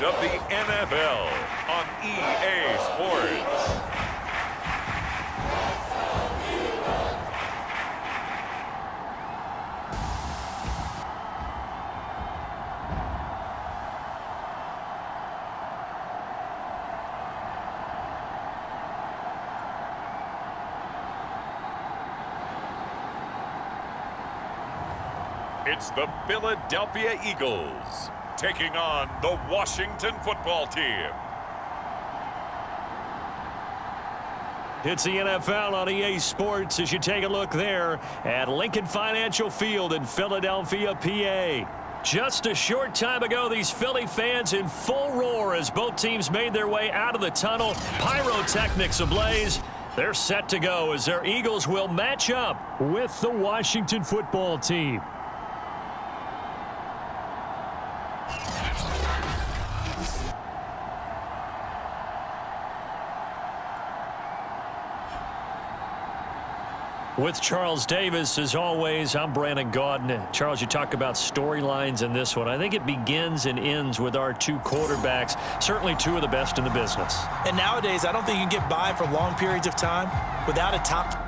of the NFL on EA Sports. It's the Philadelphia Eagles taking on the Washington football team. It's the NFL on EA Sports as you take a look there at Lincoln Financial Field in Philadelphia, PA. Just a short time ago, these Philly fans in full roar as both teams made their way out of the tunnel. Pyrotechnics ablaze. They're set to go as their Eagles will match up with the Washington football team. With Charles Davis, as always, I'm Brandon Gaudin. Charles, you talk about storylines in this one. I think it begins and ends with our two quarterbacks, certainly two of the best in the business. And nowadays, I don't think you can get by for long periods of time without a top.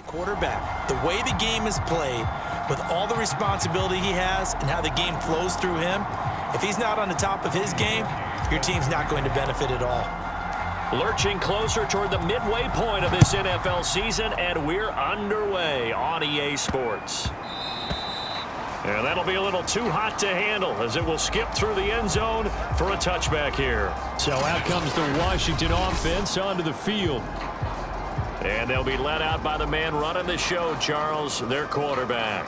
Quarterback. The way the game is played, with all the responsibility he has and how the game flows through him, if he's not on the top of his game, your team's not going to benefit at all. Lurching closer toward the midway point of this NFL season, and we're underway on EA Sports. And that'll be a little too hot to handle as it will skip through the end zone for a touchback here. So out comes the Washington offense onto the field. And they'll be let out by the man running the show, Charles, their quarterback.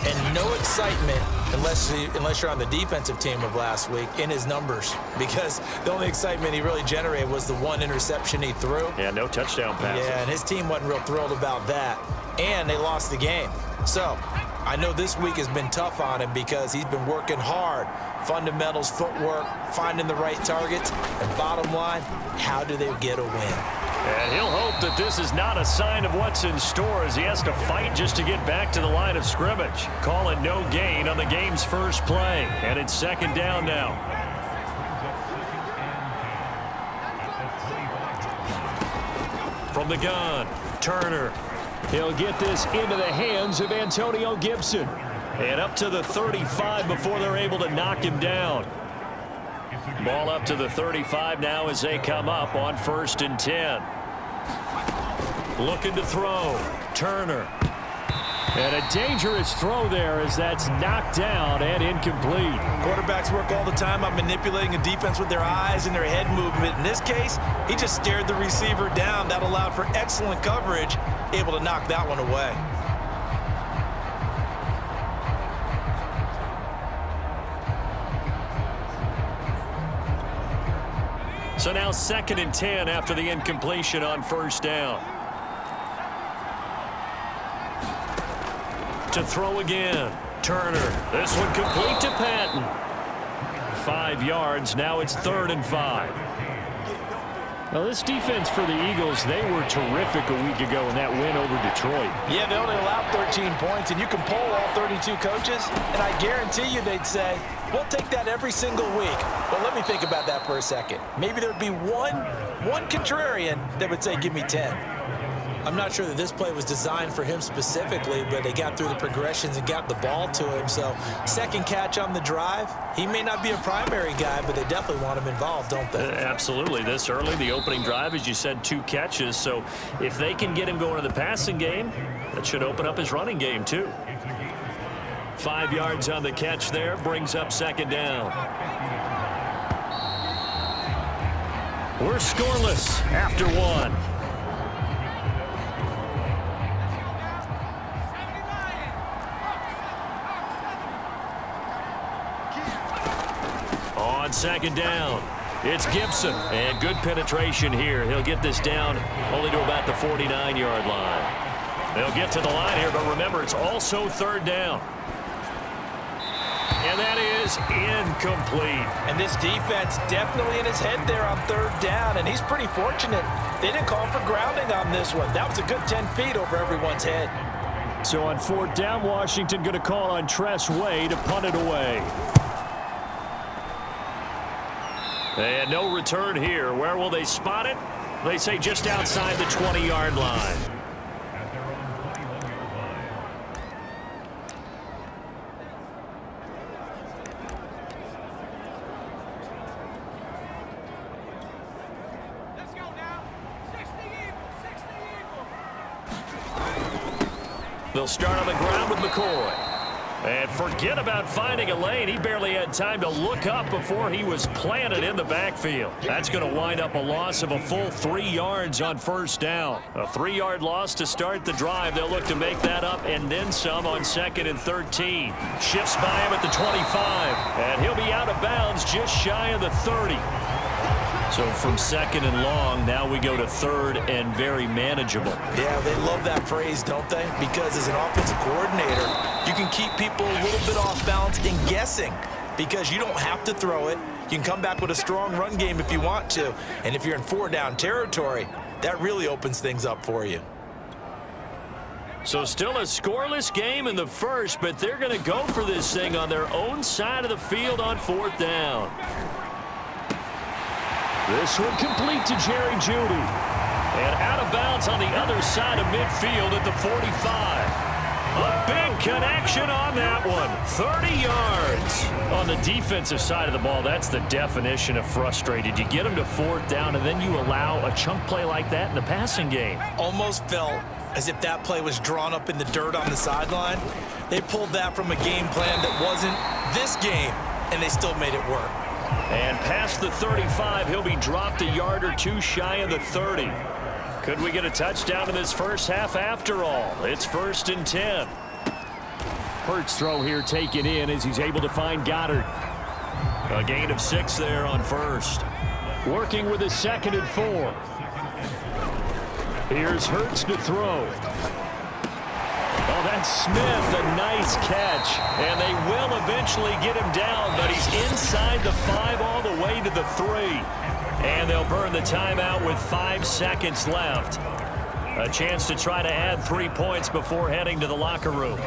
And no excitement unless you're on the defensive team of last week in his numbers, because the only excitement he really generated was the one interception he threw. Yeah, no touchdown passes. Yeah, and his team wasn't real thrilled about that. And they lost the game. So I know this week has been tough on him because he's been working hard. Fundamentals, footwork, finding the right targets. And bottom line, how do they get a win? And he'll hope that this is not a sign of what's in store as he has to fight just to get back to the line of scrimmage. Call it no gain on the game's first play. And it's second down now. From the gun, Turner. He'll get this into the hands of Antonio Gibson. And up to the 35 before they're able to knock him down. Ball up to the 35 now as they come up on 1st and 10. Looking to throw. Turner. And a dangerous throw there as that's knocked down and incomplete. Quarterbacks work all the time on manipulating a defense with their eyes and their head movement. In this case, he just stared the receiver down. That allowed for excellent coverage, able to knock that one away. So now 2nd and 10 after the incompletion on 1st down. To throw again. Turner. This one complete to Patton. 5 yards. Now it's 3rd and 5. Now this defense for the Eagles, they were terrific a week ago in that win over Detroit. Yeah, they only allowed 13 points, and you can poll all 32 coaches, and I guarantee you they'd say, we'll take that every single week. But let me think about that for a second. Maybe there'd be one contrarian that would say, give me 10. I'm not sure that this play was designed for him specifically, but they got through the progressions and got the ball to him. So second catch on the drive. He may not be a primary guy, but they definitely want him involved, don't they? Absolutely. This early, the opening drive, as you said, 2 catches. So if they can get him going to the passing game, that should open up his running game too. 5 yards on the catch there, brings up 2nd down. We're scoreless after 1. on second down. It's Gibson, and good penetration here. He'll get this down only to about the 49-yard line. They'll get to the line here, but remember, it's also third down. And that is incomplete. And this defense definitely in his head there on third down, and he's pretty fortunate. They didn't call for grounding on this one. That was a good 10 feet over everyone's head. So on fourth down, Washington going to call on Tress Way to punt it away. And no return here. Where will they spot it? They say just outside the 20-yard line. They'll start on the ground with McCoy. And forget about finding a lane. He barely had time to look up before he was planted in the backfield. That's going to wind up a loss of a full 3 yards on first down. A 3-yard loss to start the drive. They'll look to make that up and then some on 2nd and 13. Shifts by him at the 25. And he'll be out of bounds just shy of the 30. So from 2nd and long, now we go to 3rd and very manageable. Yeah, they love that phrase, don't they? Because as an offensive coordinator, you can keep people a little bit off balance and guessing because you don't have to throw it. You can come back with a strong run game if you want to. And if you're in 4-down territory, that really opens things up for you. So still a scoreless game in the first, but they're going to go for this thing on their own side of the field on 4th down. This one complete to Jerry Jeudy. And out of bounds on the other side of midfield at the 45. A big connection on that one. 30 yards. On the defensive side of the ball, that's the definition of frustrated. You get them to 4th down, and then you allow a chunk play like that in the passing game. Almost felt as if that play was drawn up in the dirt on the sideline. They pulled that from a game plan that wasn't this game, and they still made it work. And past the 35, he'll be dropped a yard or two shy of the 30. Could we get a touchdown in this first half after all? It's 1st and 10. Hurts throw here taken in as he's able to find Goddard. A gain of 6 there on first. Working with his 2nd and 4. Here's Hurts to throw. Oh, that's Smith, a nice catch. And they will eventually get him down, but he's inside the 5 all the way to the 3. And they'll burn the timeout with 5 seconds left. A chance to try to add 3 points before heading to the locker room.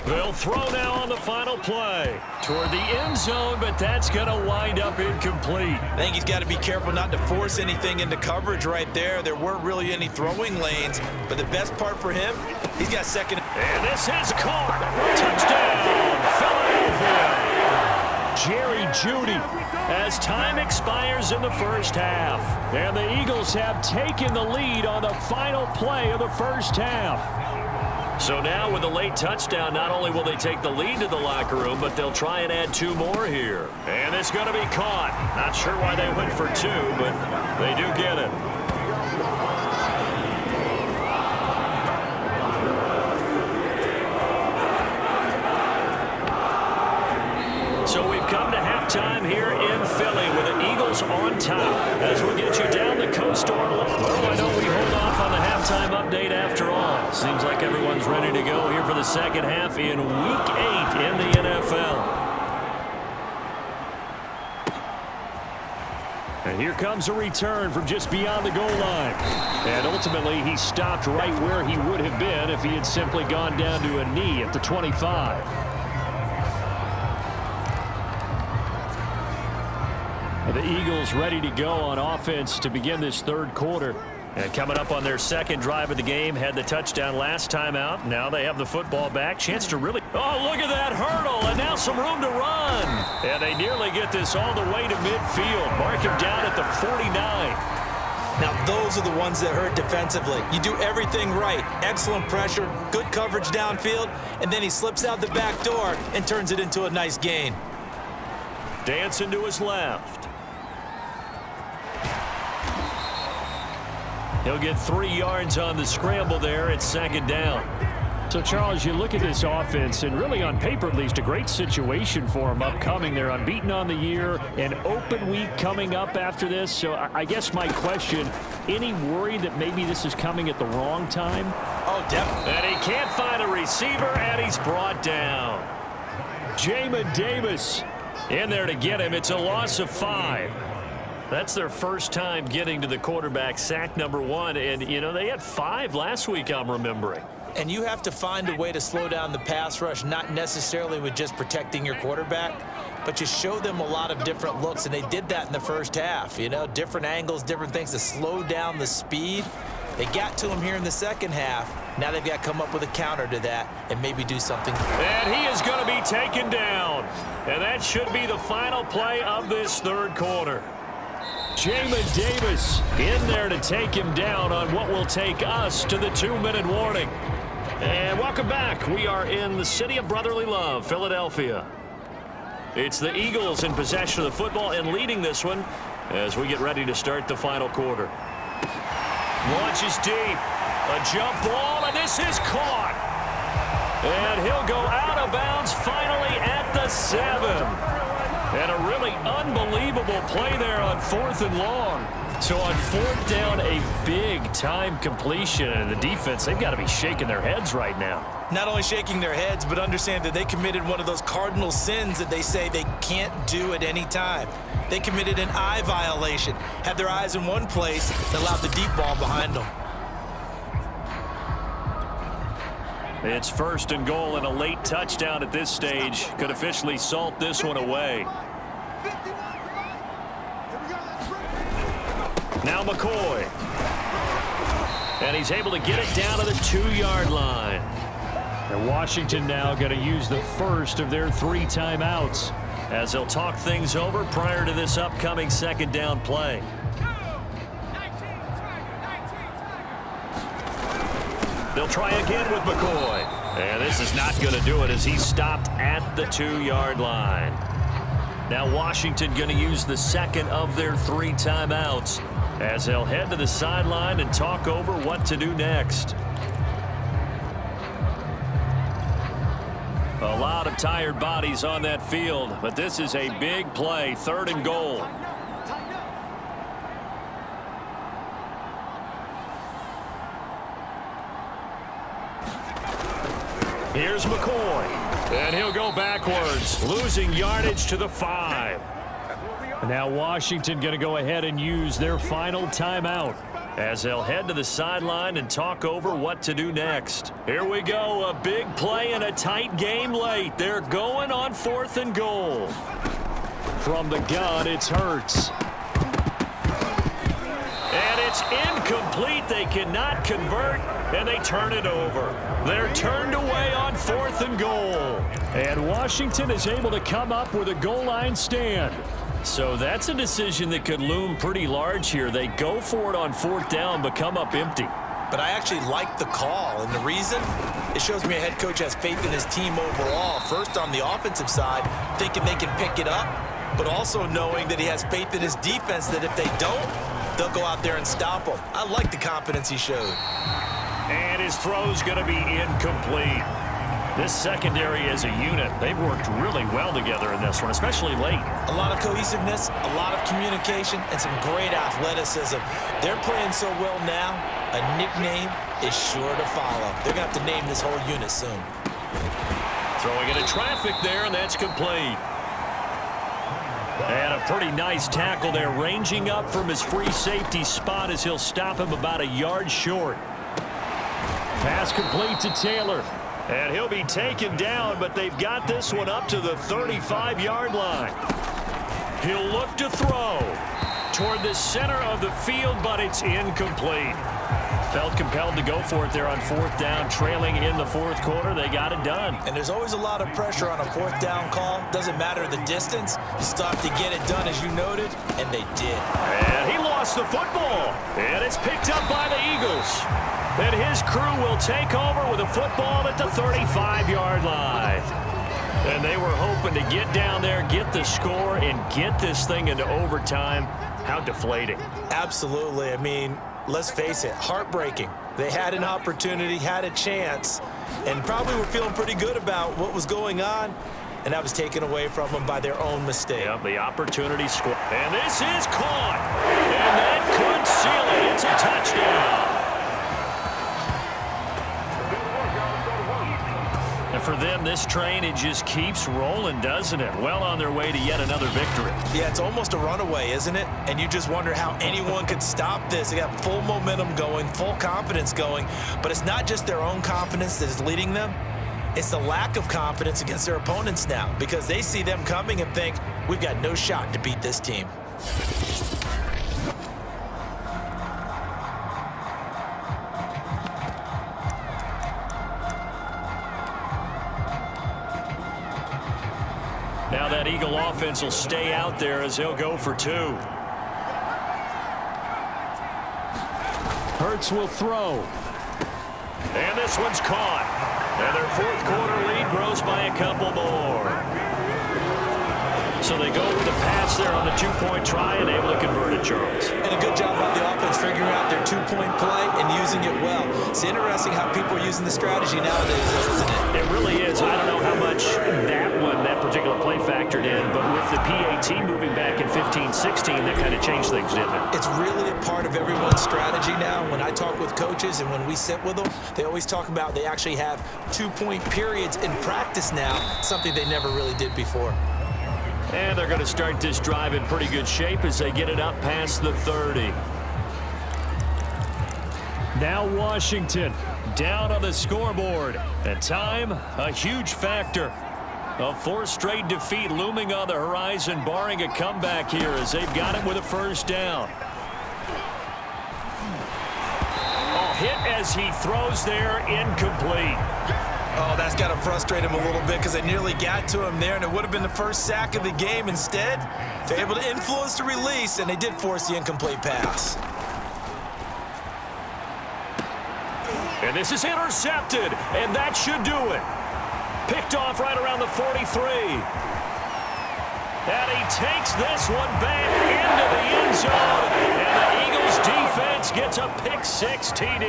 They'll throw now on the final play toward the end zone, but that's going to wind up incomplete. I think he's got to be careful not to force anything into coverage right there. There weren't really any throwing lanes, but the best part for him, he's got 2nd. And this is caught. Touchdown, Philadelphia. Jerry Jeudy as time expires in the first half. And the Eagles have taken the lead on the final play of the first half. So now with a late touchdown, not only will they take the lead to the locker room, but they'll try and add 2 more here. And it's going to be caught. Not sure why they went for 2, but they do get it. So we've come to halftime here in Philly with the Eagles on top. As we'll get you down the coast to Orlando. Well, I know we hold off on the halftime update after all. Seems like everyone's ready to go here for the second half in Week 8 in the NFL. And here comes a return from just beyond the goal line. And ultimately, he stopped right where he would have been if he had simply gone down to a knee at the 25. The Eagles ready to go on offense to begin this third quarter. And coming up on their second drive of the game, had the touchdown last time out. Now they have the football back. Chance to really... Oh, look at that hurdle. And now some room to run. And they nearly get this all the way to midfield. Mark him down at the 49. Now, those are the ones that hurt defensively. You do everything right. Excellent pressure, good coverage downfield, and then he slips out the back door and turns it into a nice gain. Dancing to his left. He'll get 3 yards on the scramble there. It's 2nd down. So, Charles, you look at this offense, and really on paper at least, a great situation for them upcoming. They're unbeaten on the year, an open week coming up after this. So I guess my question, any worry that maybe this is coming at the wrong time? Oh, definitely. And he can't find a receiver, and he's brought down. Jamin Davis In there to get him. It's a loss of 5. That's their first time getting to the quarterback, sack number 1. And, you know, they had 5 last week, I'm remembering. And you have to find a way to slow down the pass rush, not necessarily with just protecting your quarterback, but you show them a lot of different looks, and they did that in the first half. You know, different angles, different things to slow down the speed. They got to him here in the second half. Now they've got to come up with a counter to that and maybe do something. And he is going to be taken down. And that should be the final play of this 3rd quarter. Jamin Davis In there to take him down on what will take us to the 2-minute warning. And welcome back. We are in the city of brotherly love, Philadelphia. It's the Eagles in possession of the football and leading this one as we get ready to start the final quarter. Launches deep. A jump ball, and this is caught. And he'll go out of bounds finally at the 7. And a really unbelievable play there on 4th and long. So on 4th down, a big-time completion. And the defense, they've got to be shaking their heads right now. Not only shaking their heads, but understand that they committed one of those cardinal sins that they say they can't do at any time. They committed an eye violation, had their eyes in one place, and allowed the deep ball behind them. It's 1st and goal, and a late touchdown at this stage could officially salt this one away. Now McCoy. And he's able to get it down to the 2-yard line. And Washington now going to use the first of their 3 timeouts as they'll talk things over prior to this upcoming 2nd down play. They'll try again with McCoy. And this is not going to do it as he's stopped at the 2-yard line. Now Washington going to use the 2nd of their 3 timeouts as they'll head to the sideline and talk over what to do next. A lot of tired bodies on that field, but this is a big play, 3rd and goal. Here's McCoy, and he'll go backwards, losing yardage to the 5. Now Washington going to go ahead and use their final timeout as they'll head to the sideline and talk over what to do next. Here we go, a big play in a tight game late. They're going on 4th and goal. From the gun, it's Hurts. And it's incomplete. They cannot convert, and they turn it over. They're turned away on 4th and goal. And Washington is able to come up with a goal line stand. So that's a decision that could loom pretty large here. They go for it on 4th down, but come up empty. But I actually like the call, and the reason? It shows me a head coach has faith in his team overall. First, on the offensive side, thinking they can pick it up, but also knowing that he has faith in his defense that if they don't, they'll go out there and stop them. I like the confidence he showed. And his throw's going to be incomplete. This secondary as a unit, they've worked really well together in this one, especially late. A lot of cohesiveness, a lot of communication, and some great athleticism. They're playing so well now, a nickname is sure to follow. They're going to have to name this whole unit soon. Throwing into traffic there, and that's complete. And a pretty nice tackle there, ranging up from his free safety spot as he'll stop him about a yard short. Pass complete to Taylor. And he'll be taken down, but they've got this one up to the 35-yard line. He'll look to throw toward the center of the field, but it's incomplete. Felt compelled to go for it there on 4th down, trailing in the 4th quarter. They got it done. And there's always a lot of pressure on a 4th down call. Doesn't matter the distance. You still have to get it done, as you noted, and they did. And he lost lost the football. And it's picked up by the Eagles. And his crew will take over with a football at the 35-yard line. And they were hoping to get down there, get the score, and get this thing into overtime. How deflating. Absolutely. I mean, let's face it, heartbreaking. They had an opportunity, had a chance, and probably were feeling pretty good about what was going on, and that was taken away from them by their own mistake. Yep, the opportunity score. And this is caught. And that could seal it. It's a touchdown. And for them, this train, it just keeps rolling, doesn't it? Well on their way to yet another victory. Yeah, it's almost a runaway, isn't it? And you just wonder how anyone could stop this. They got full momentum going, full confidence going. But it's not just their own confidence that is leading them. It's the lack of confidence against their opponents now, because they see them coming and think, we've got no shot to beat this team. Now that Eagle offense will stay out there as they'll go for two. Hurts will throw. And this one's caught. And their fourth quarter lead grows by a couple more. So they go with the pass there on the two-point try and able to convert it, Charles. And a good job by the offense figuring out their two-point play and using it well. It's interesting how people are using the strategy nowadays, isn't it? It really is. I don't know how much that particular play factored in, but with the PAT moving back in 15-16, that kind of changed things, didn't it? It's really a part of everyone's strategy now. When I talk with coaches and when we sit with them, they always talk about they actually have two-point periods in practice now, something they never really did before. And they're going to start this drive in pretty good shape as they get it up past the 30. Now Washington Down on the scoreboard. And time, a huge factor. A fourth straight defeat looming on the horizon, barring a comeback here as they've got it with a first down. Oh, hit as he throws there, incomplete. Oh, that's got to frustrate him a little bit because they nearly got to him there, and it would have been the first sack of the game. Instead, they're able to influence the release, and they did force the incomplete pass. And this is intercepted, and that should do it. Picked off right around the 43. And he takes this one back into the end zone, and the Eagles defense gets a pick-6 TD.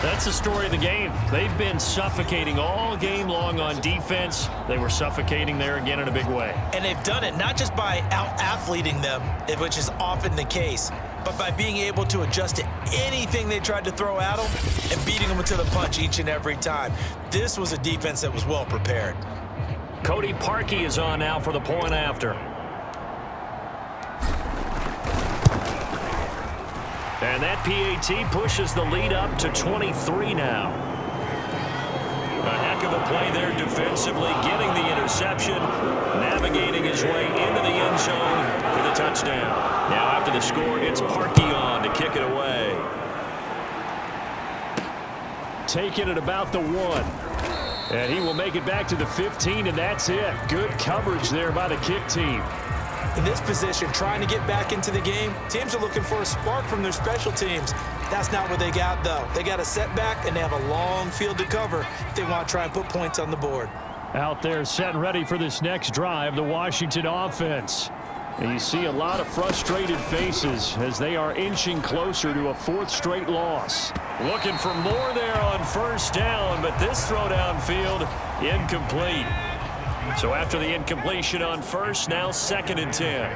That's the story of the game. They've been suffocating all game long on defense. They were suffocating there again in a big way. And they've done it not just by out-athleting them, which is often the case, but by being able to adjust to anything they tried to throw at them and beating them to the punch each and every time. This was a defense that was well prepared. Cody Parkey is on now for the point after. And that PAT pushes the lead up to 23 now. A heck of a play there defensively, getting the interception, navigating his way into the end zone for the touchdown. Now after the score, it's Parkey on to kick it away. Taking it about the 1. And he will make it back to the 15, and that's it. Good coverage there by the kick team. In this position, trying to get back into the game, teams are looking for a spark from their special teams. That's not what they got, though. They got a setback, and they have a long field to cover if they want to try and put points on the board. Out there set and ready for this next drive, the Washington offense. And you see a lot of frustrated faces as they are inching closer to a 4th straight loss. Looking for more there on first down, but this throw downfield, incomplete. So after the incompletion on first, now 2nd and 10.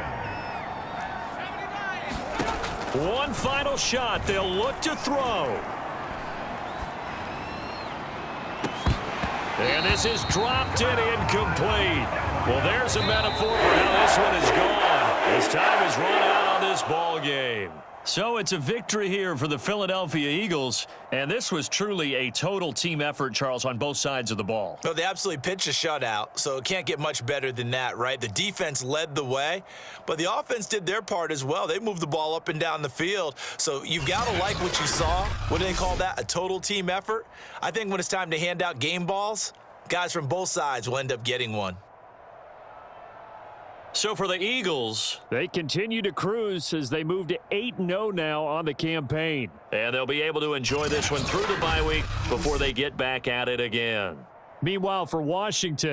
One final shot. They'll look to throw. And this is dropped and incomplete. Well, there's a metaphor for how this one is gone. As time is run out on this ball game. So it's a victory here for the Philadelphia Eagles, and this was truly a total team effort, Charles, on both sides of the ball. Well, they absolutely pitched a shutout, so it can't get much better than that, right? The defense led the way, but the offense did their part as well. They moved the ball up and down the field, so you've got to like what you saw. What do they call that? A total team effort? I think when it's time to hand out game balls, guys from both sides will end up getting one. So for the Eagles, they continue to cruise as they move to 8-0 now on the campaign. And they'll be able to enjoy this one through the bye week before they get back at it again. Meanwhile, for Washington,